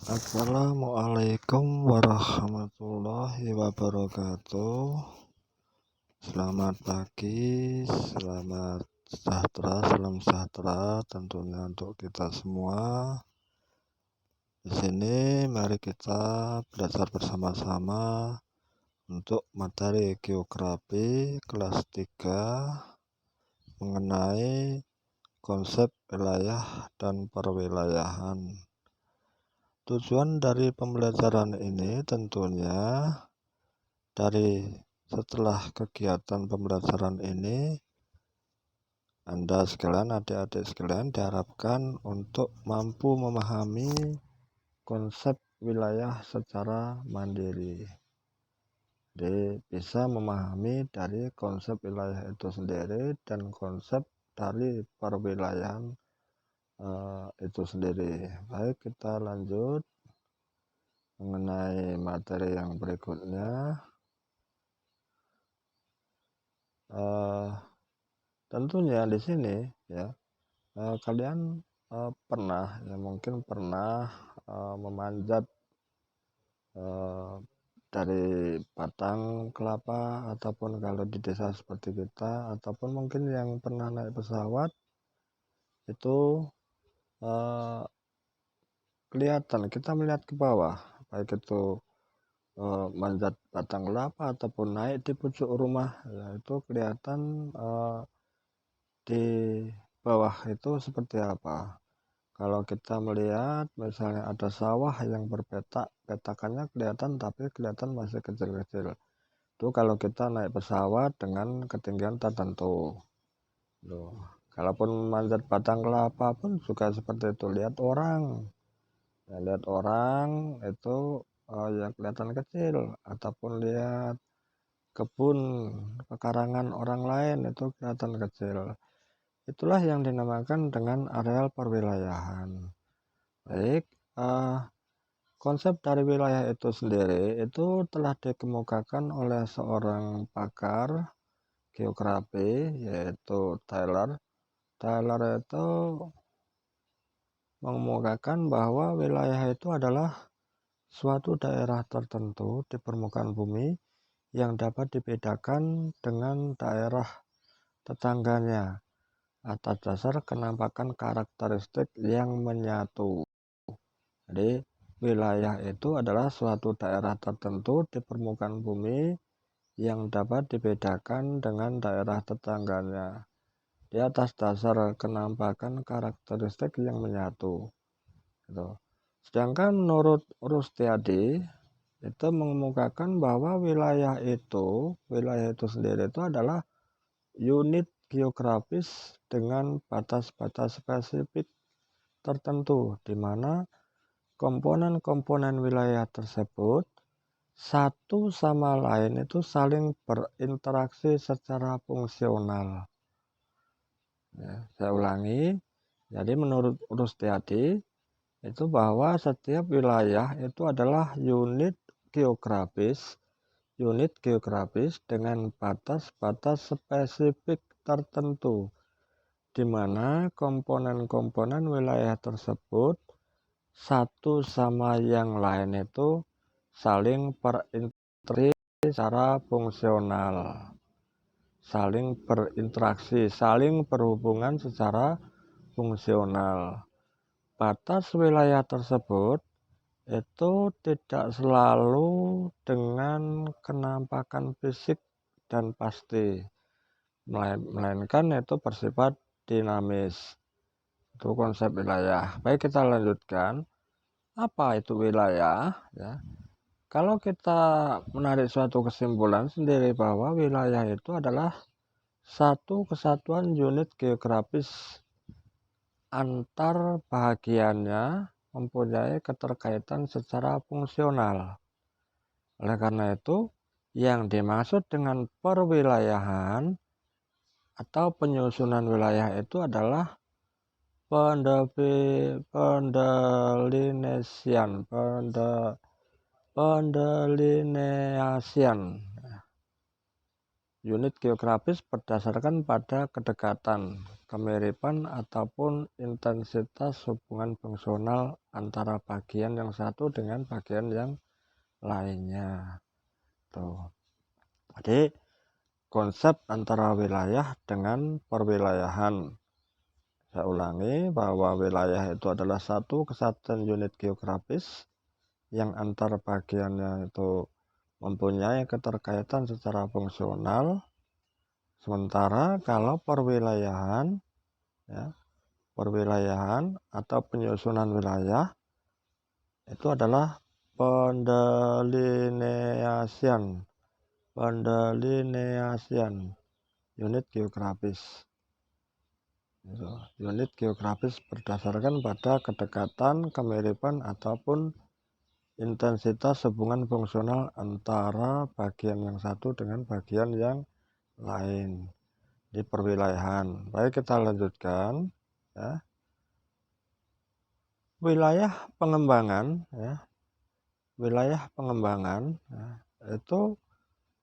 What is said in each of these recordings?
Assalamualaikum warahmatullahi wabarakatuh. Selamat pagi, selamat sejahtera, salam sejahtera tentunya untuk kita semua. Di sini mari kita belajar bersama-sama untuk materi geografi kelas 3 mengenai konsep wilayah dan perwilayahan. Tujuan dari pembelajaran ini tentunya setelah kegiatan pembelajaran ini Anda sekalian, adik-adik sekalian diharapkan untuk mampu memahami konsep wilayah secara mandiri. Jadi bisa memahami dari konsep wilayah itu sendiri dan konsep dari perwilayahan itu sendiri. Baik, kita lanjut mengenai materi yang berikutnya. Tentunya di sini ya kalian mungkin pernah memanjat dari batang kelapa, ataupun kalau di desa seperti kita, ataupun mungkin yang pernah naik pesawat itu kelihatan kita melihat ke bawah, baik itu manjat batang kelapa ataupun naik di pucuk rumah, ya itu kelihatan di bawah itu seperti apa. Kalau kita melihat misalnya ada sawah yang berpetak, petakannya kelihatan tapi kelihatan masih kecil-kecil. Itu kalau kita naik pesawat dengan ketinggian tertentu. Loh, kalaupun manjat batang kelapa pun juga seperti itu. Lihat orang, ya, lihat orang itu ya kelihatan kecil, ataupun lihat kebun pekarangan orang lain itu kelihatan kecil. Itulah yang dinamakan dengan areal perwilayahan. Baik, konsep dari wilayah itu sendiri itu telah dikemukakan oleh seorang pakar geografi yaitu Taylor. Taylor itu mengemukakan bahwa wilayah itu adalah suatu daerah tertentu di permukaan bumi yang dapat dibedakan dengan daerah tetangganya atas dasar kenampakan karakteristik yang menyatu. Jadi wilayah itu adalah suatu daerah tertentu di permukaan bumi yang dapat dibedakan dengan daerah tetangganya di atas dasar kenampakan karakteristik yang menyatu. Gitu. Sedangkan menurut Rustiadi itu mengemukakan bahwa wilayah itu sendiri itu adalah unit geografis dengan batas-batas spesifik tertentu, di mana komponen-komponen wilayah tersebut satu sama lain itu saling berinteraksi secara fungsional. Ya, saya ulangi, jadi menurut Rustiadi itu bahwa setiap wilayah itu adalah unit geografis dengan batas-batas spesifik tertentu, di mana komponen-komponen wilayah tersebut satu sama yang lain itu saling berinteraksi secara fungsional, saling berinteraksi, saling berhubungan secara fungsional. Batas wilayah tersebut itu tidak selalu dengan kenampakan fisik dan pasti, melainkan itu bersifat dinamis. Itu konsep wilayah. Baik, kita lanjutkan. Apa itu wilayah? Ya. Kalau kita menarik suatu kesimpulan sendiri bahwa wilayah itu adalah satu kesatuan unit geografis antar bahagiannya mempunyai keterkaitan secara fungsional. Oleh karena itu, yang dimaksud dengan perwilayahan atau penyusunan wilayah itu adalah pendelineasian Unit geografis berdasarkan pada kedekatan, kemiripan, ataupun intensitas hubungan fungsional antara bagian yang satu dengan bagian yang lainnya. Tuh. Jadi konsep antara wilayah dengan perwilayahan. Saya ulangi bahwa wilayah itu adalah satu kesatuan unit geografis yang antar bagiannya itu mempunyai keterkaitan secara fungsional. Sementara kalau perwilayahan, ya, perwilayahan atau penyusunan wilayah itu adalah pendelineasian unit geografis. Unit geografis berdasarkan pada kedekatan, kemiripan, ataupun intensitas hubungan fungsional antara bagian yang satu dengan bagian yang lain di perwilayahan. Baik, kita lanjutkan. Ya. Wilayah pengembangan, ya, wilayah pengembangan, ya, itu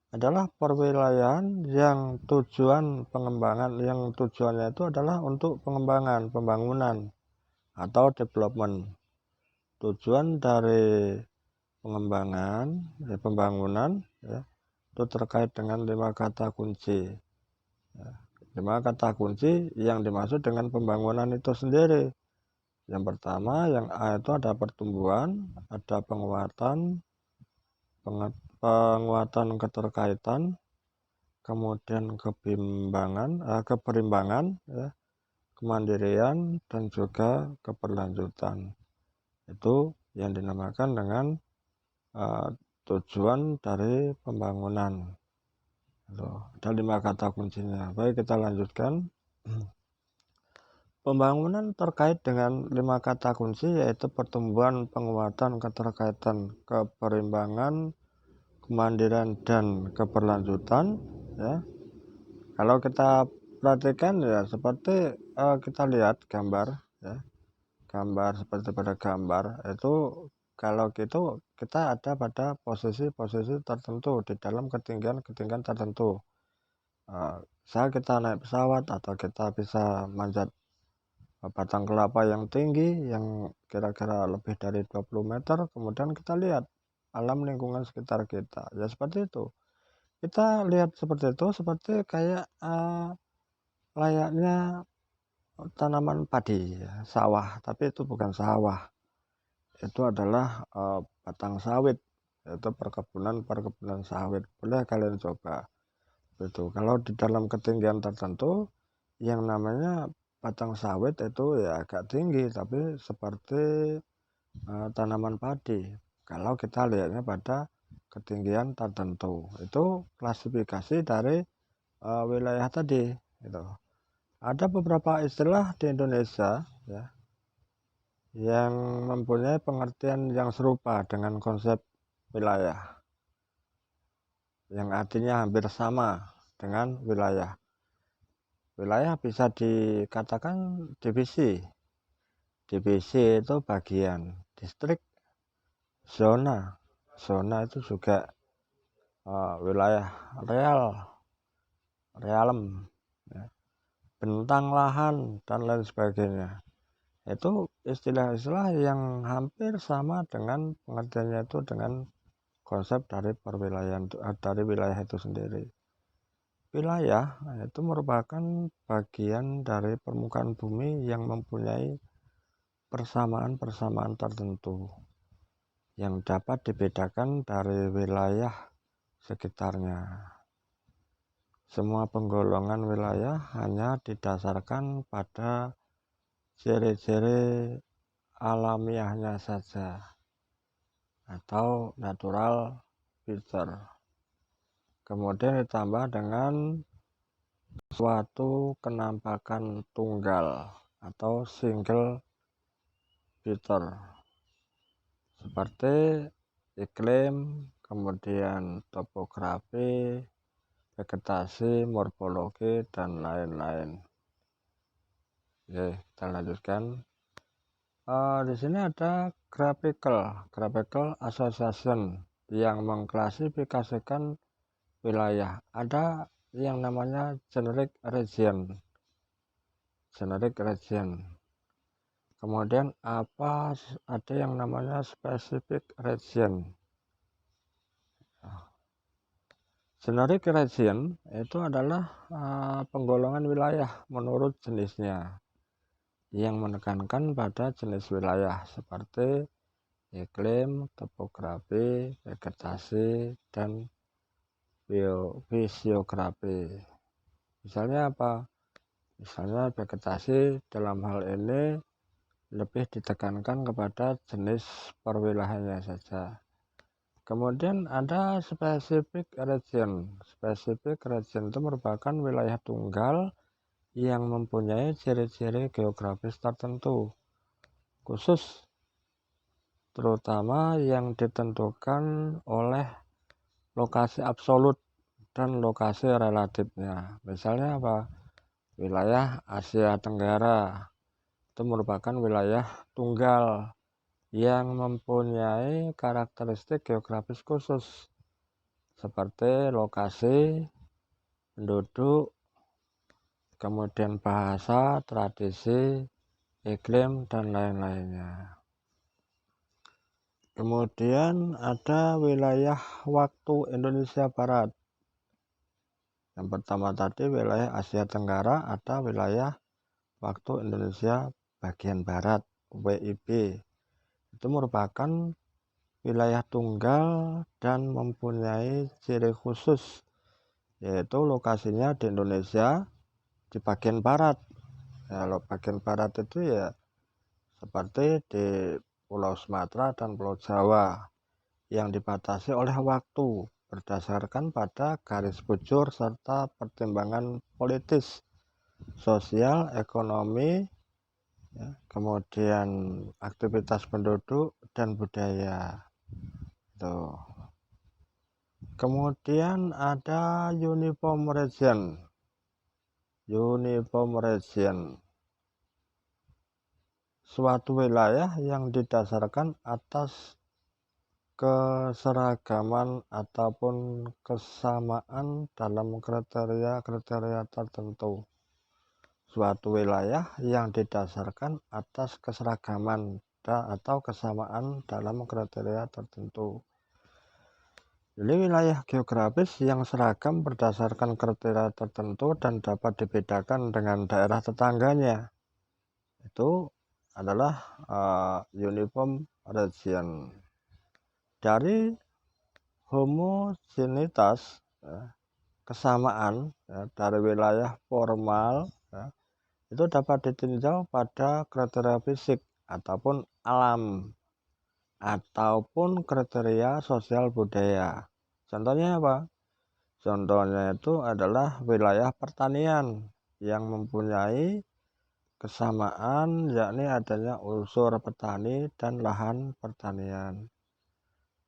adalah perwilayahan yang tujuannya itu adalah untuk pengembangan, pembangunan atau development. Tujuan dari pembangunan, ya, itu terkait dengan 5 kata kunci. Ya, 5 kata kunci yang dimaksud dengan pembangunan itu sendiri. Yang pertama, yang A itu ada pertumbuhan, ada penguatan keterkaitan, kemudian keberimbangan, ya, kemandirian, dan juga keberlanjutan. Itu yang dinamakan dengan tujuan dari pembangunan. Ada 5 kata kuncinya. Baik, kita lanjutkan. Pembangunan terkait dengan 5 kata kunci, yaitu pertumbuhan, penguatan, keterkaitan, keberimbangan, kemandirian, dan keberlanjutan. Ya, kalau kita perhatikan, ya seperti kita lihat gambar, ya, gambar seperti pada gambar itu, kalau gitu kita ada pada posisi-posisi tertentu di dalam ketinggian tertentu. Misalnya kita naik pesawat atau kita bisa manjat batang kelapa yang tinggi yang kira-kira lebih dari 20 meter, kemudian kita lihat alam lingkungan sekitar kita. Ya seperti itu. Kita lihat seperti itu, seperti kayak layaknya tanaman padi, ya, sawah, tapi itu bukan sawah. Itu adalah batang sawit, yaitu perkebunan sawit. Boleh kalian coba. Itu kalau di dalam ketinggian tertentu, yang namanya batang sawit itu ya agak tinggi, tapi seperti tanaman padi. Kalau kita lihatnya pada ketinggian tertentu, itu klasifikasi dari wilayah tadi. Gitu. Ada beberapa istilah di Indonesia, ya, yang mempunyai pengertian yang serupa dengan konsep wilayah, yang artinya hampir sama dengan wilayah. Wilayah bisa dikatakan divisi. Divisi itu bagian, distrik, zona. Zona itu juga wilayah, realem, ya, bentang lahan, dan lain sebagainya. Itu istilah-istilah yang hampir sama dengan pengertiannya itu dengan konsep dari dari wilayah itu sendiri. Wilayah itu merupakan bagian dari permukaan bumi yang mempunyai persamaan-persamaan tertentu yang dapat dibedakan dari wilayah sekitarnya. Semua penggolongan wilayah hanya didasarkan pada ciri-ciri alamiahnya saja atau natural feature. Kemudian ditambah dengan suatu kenampakan tunggal atau single feature seperti iklim, kemudian topografi, vegetasi, morfologi, dan lain-lain. Oke, kita lanjutkan. Di sini ada graphical association yang mengklasifikasikan wilayah. Ada yang namanya generic region. Kemudian ada yang namanya specific region. Generic region itu adalah penggolongan wilayah menurut jenisnya, yang menekankan pada jenis wilayah seperti iklim, topografi, vegetasi, dan fisiografi. Misalnya apa? Misalnya vegetasi dalam hal ini lebih ditekankan kepada jenis perwilayahannya saja. Kemudian ada specific region. Specific region itu merupakan wilayah tunggal yang mempunyai ciri-ciri geografis tertentu, khusus terutama yang ditentukan oleh lokasi absolut dan lokasi relatifnya. Misalnya apa? Wilayah Asia Tenggara itu merupakan wilayah tunggal yang mempunyai karakteristik geografis khusus seperti lokasi, penduduk, kemudian bahasa, tradisi, iklim, dan lain-lainnya. Kemudian ada wilayah waktu Indonesia Barat. Yang pertama tadi wilayah Asia Tenggara, ada wilayah waktu Indonesia bagian Barat, WIB. Itu merupakan wilayah tunggal dan mempunyai ciri khusus, yaitu lokasinya di Indonesia di bagian barat. Kalau bagian barat itu ya seperti di Pulau Sumatera dan Pulau Jawa yang dibatasi oleh waktu berdasarkan pada garis bujur serta pertimbangan politis, sosial, ekonomi, ya, kemudian aktivitas penduduk dan budaya. Tuh. Kemudian ada uniform region. Suatu wilayah yang didasarkan atas keseragaman ataupun kesamaan dalam kriteria tertentu. Suatu wilayah yang didasarkan atas keseragaman atau kesamaan dalam kriteria tertentu. Jadi wilayah geografis yang seragam berdasarkan kriteria tertentu dan dapat dibedakan dengan daerah tetangganya, itu adalah uniform region. Dari homogenitas, kesamaan dari wilayah formal, itu dapat ditinjau pada kriteria fisik ataupun alam ataupun kriteria sosial budaya. Contohnya apa? Contohnya itu adalah wilayah pertanian yang mempunyai kesamaan, yakni adanya unsur petani dan lahan pertanian.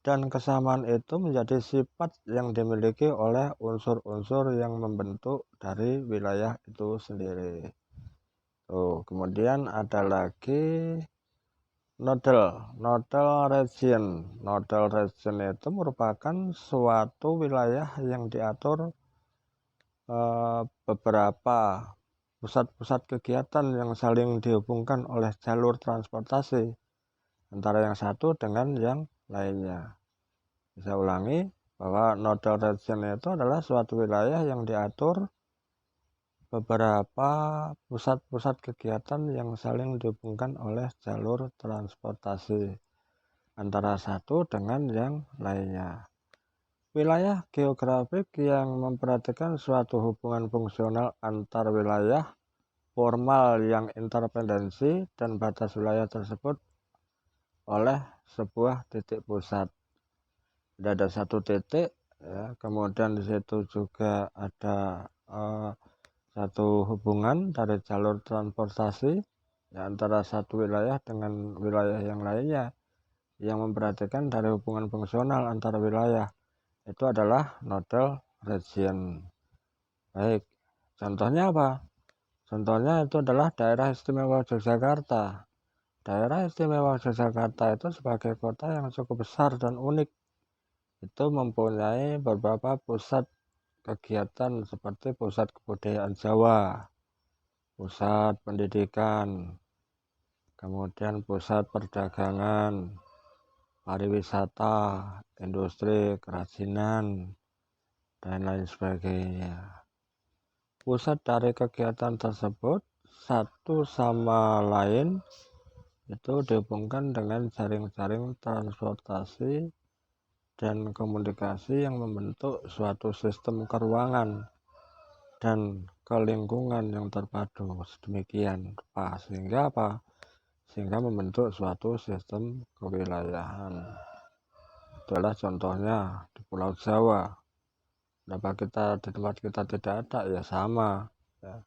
Dan kesamaan itu menjadi sifat yang dimiliki oleh unsur-unsur yang membentuk dari wilayah itu sendiri. Kemudian ada lagi nodal region. Nodal region itu merupakan suatu wilayah yang diatur beberapa pusat-pusat kegiatan yang saling dihubungkan oleh jalur transportasi antara yang satu dengan yang lainnya. Saya ulangi bahwa nodal region itu adalah suatu wilayah yang diatur beberapa pusat-pusat kegiatan yang saling dihubungkan oleh jalur transportasi antara satu dengan yang lainnya. Wilayah geografik yang memperhatikan suatu hubungan fungsional antar wilayah formal yang interdependensi dan batas wilayah tersebut oleh sebuah titik pusat. Ada satu titik, ya, kemudian di situ juga ada satu hubungan dari jalur transportasi ya, antara satu wilayah dengan wilayah yang lainnya yang memperhatikan dari hubungan fungsional antara wilayah. Itu adalah nodal region. Baik, contohnya apa? Contohnya itu adalah daerah istimewa Yogyakarta. Daerah istimewa Yogyakarta itu sebagai kota yang cukup besar dan unik. Itu mempunyai beberapa pusat kegiatan seperti pusat kebudayaan Jawa, pusat pendidikan, kemudian pusat perdagangan, pariwisata, industri, kerajinan, dan lain sebagainya. Pusat dari kegiatan tersebut satu sama lain itu dihubungkan dengan jaring-jaring transportasi dan komunikasi yang membentuk suatu sistem keruangan dan kelingkungan yang terpadu sedemikian rupa, sehingga membentuk suatu sistem kewilayahan. Itulah contohnya di Pulau Jawa. Kenapa di tempat kita tidak ada? Ya sama ya.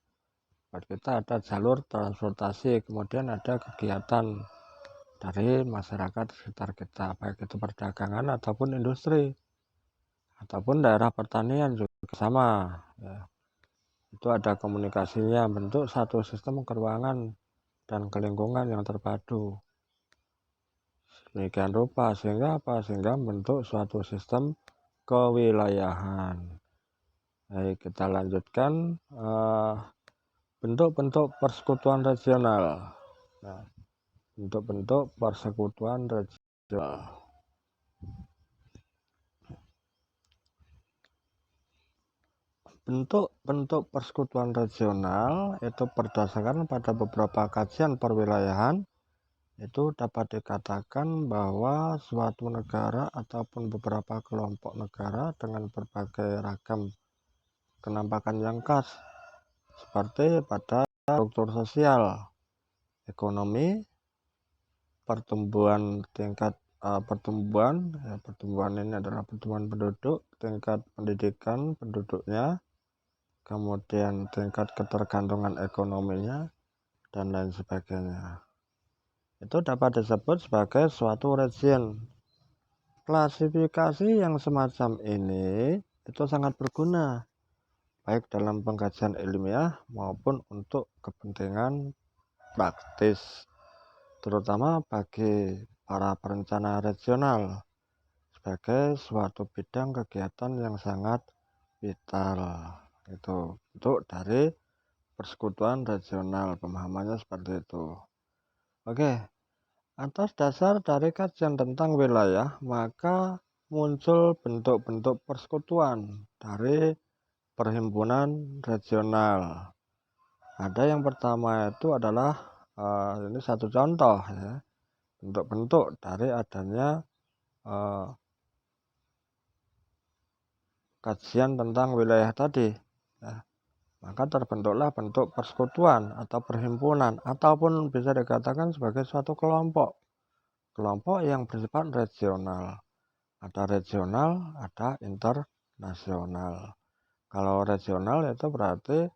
Tempat kita ada jalur transportasi, kemudian ada kegiatan dari masyarakat sekitar kita, baik itu perdagangan ataupun industri ataupun daerah pertanian juga sama ya. Itu ada komunikasinya, bentuk satu sistem keruangan dan kelingkungan yang terpadu demikian rupa, sehingga membentuk suatu sistem kewilayahan. Baik, kita lanjutkan bentuk-bentuk persekutuan regional. Nah, bentuk-bentuk persekutuan regional. Bentuk-bentuk persekutuan regional itu berdasarkan pada beberapa kajian perwilayahan, itu dapat dikatakan bahwa suatu negara ataupun beberapa kelompok negara dengan berbagai ragam kenampakan yang khas, seperti pada struktur sosial, ekonomi, pertumbuhan tingkat pertumbuhan ini adalah pertumbuhan penduduk, tingkat pendidikan penduduknya, kemudian tingkat ketergantungan ekonominya, dan lain sebagainya. Itu dapat disebut sebagai suatu region. Klasifikasi yang semacam ini itu sangat berguna, baik dalam pengkajian ilmiah maupun untuk kepentingan praktis, terutama bagi para perencana regional, sebagai suatu bidang kegiatan yang sangat vital. Itu untuk dari persekutuan regional, pemahamannya seperti itu. Oke, atas dasar dari kajian tentang wilayah, maka muncul bentuk-bentuk persekutuan dari perhimpunan regional. Ada yang pertama itu adalah ini satu contoh ya, bentuk-bentuk dari adanya kajian tentang wilayah tadi ya. Maka terbentuklah bentuk persekutuan atau perhimpunan, ataupun bisa dikatakan sebagai suatu kelompok yang bersifat regional. Ada regional, ada internasional. Kalau regional itu berarti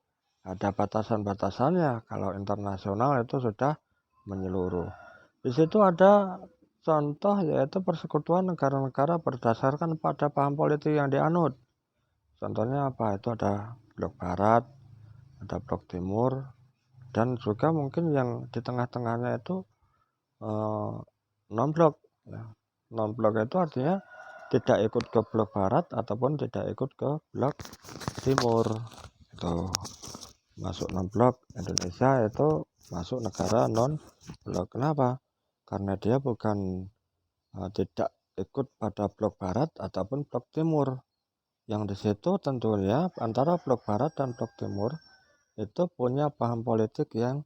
ada batasan-batasannya, kalau internasional itu sudah menyeluruh. Di situ ada contoh, yaitu persekutuan negara-negara berdasarkan pada paham politik yang dianut. Contohnya apa? Itu ada blok barat, ada blok timur, dan juga mungkin yang di tengah-tengahnya itu non-blok ya. Non-blok itu artinya tidak ikut ke blok barat ataupun tidak ikut ke blok timur. Itu masuk non-blok. Indonesia itu masuk negara non-blok. Kenapa? Karena dia bukan tidak ikut pada blok barat ataupun blok timur. Yang di situ tentunya antara blok barat dan blok timur itu punya paham politik yang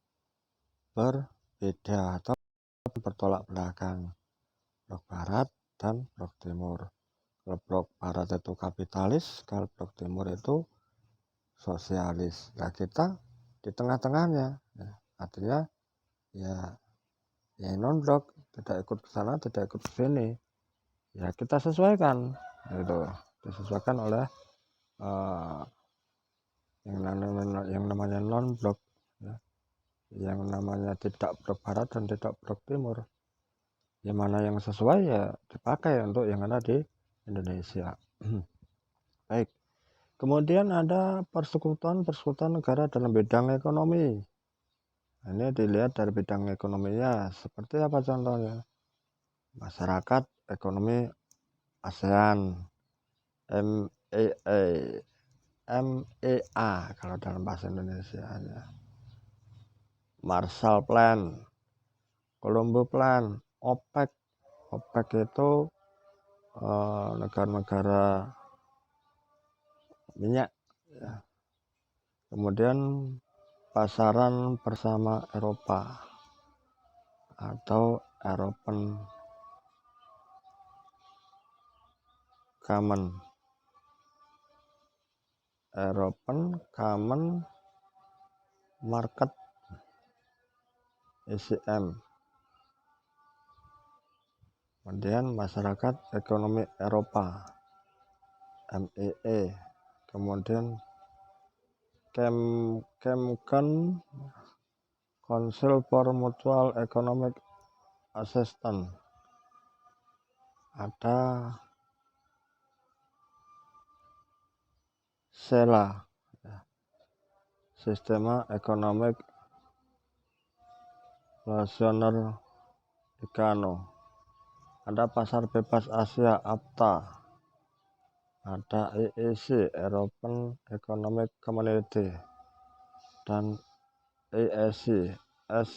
berbeda atau bertolak belakang. Blok barat dan blok timur. Kalau blok barat itu kapitalis, kalau blok timur itu sosialis. Nah, kita di tengah-tengahnya ya, artinya ya non blok, tidak ikut ke sana, tidak ikut ke sini. Ya kita sesuaikan gitu. Disesuaikan oleh yang namanya non blok ya. Yang namanya tidak blok barat dan tidak blok timur, yang mana yang sesuai ya dipakai untuk yang ada di Indonesia. Baik, kemudian ada persekutuan negara dalam bidang ekonomi. Ini dilihat dari bidang ekonominya seperti apa contohnya. Masyarakat ekonomi ASEAN, MEA, MEA kalau dalam bahasa Indonesia. Marshall Plan, Colombo Plan, OPEC. OPEC itu negara-negara minyak. Kemudian pasaran bersama Eropa atau European Common Market, ECM. Kemudian masyarakat ekonomi Eropa, MEE. Kemudian Kemken, Council for Mutual Economic Assistance. Ada SELA, Sistema Ekonomik Nasional ICANO. Ada Pasar Bebas Asia, AFTA. Ada EEC, European Economic Community. Dan EAC, East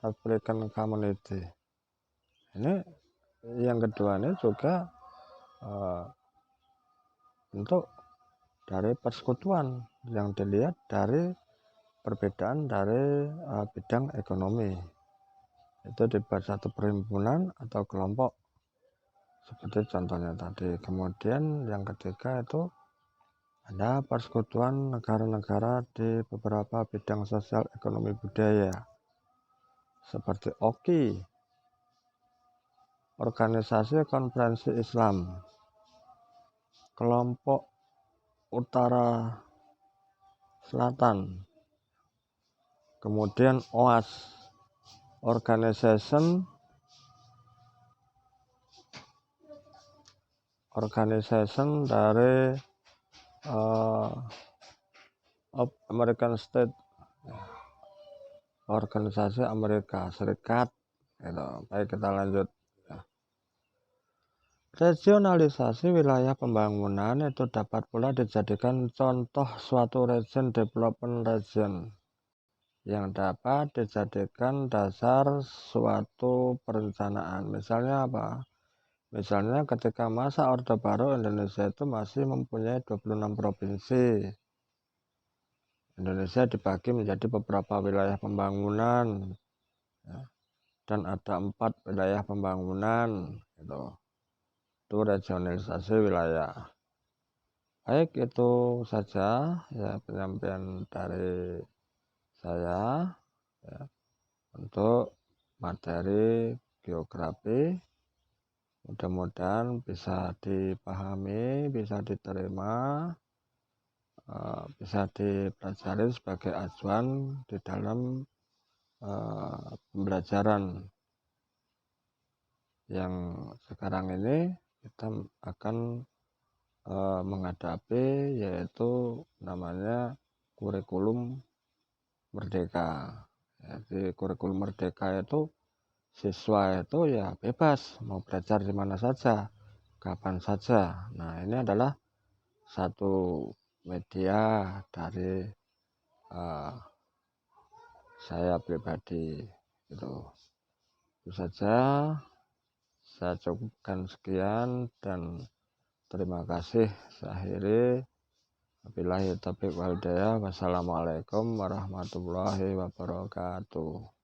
African Community. Ini yang kedua ini juga bentuk dari persekutuan yang dilihat dari perbedaan dari bidang ekonomi. Itu dibuat satu perhimpunan atau kelompok seperti contohnya tadi. Kemudian yang ketiga itu ada persekutuan negara-negara di beberapa bidang sosial, ekonomi, budaya seperti OKI, Organisasi Konferensi Islam, Kelompok Utara Selatan, kemudian OAS, Organization dari of American States, organisasi Amerika Serikat. Baik, kita lanjut. Regionalisasi wilayah pembangunan itu dapat pula dijadikan contoh suatu region development region yang dapat dijadikan dasar suatu perencanaan. Misalnya apa? Misalnya ketika masa Orde Baru Indonesia itu masih mempunyai 26 provinsi. Indonesia dibagi menjadi beberapa wilayah pembangunan, dan ada 4 wilayah pembangunan. Itu regionalisasi wilayah. Baik, itu saja ya penyampaian dari saya untuk materi geografi. Mudah-mudahan bisa dipahami, bisa diterima, bisa dipelajari sebagai acuan di dalam pembelajaran yang sekarang ini kita akan menghadapi, yaitu namanya kurikulum merdeka. Jadi kurikulum merdeka itu siswa itu ya bebas mau belajar di mana saja, kapan saja. Nah, ini adalah satu media dari saya pribadi. Itu saja, saya cukupkan sekian dan terima kasih. Saya akhiri. Wabillahi taufiq wal hidayah. Wassalamualaikum warahmatullahi wabarakatuh.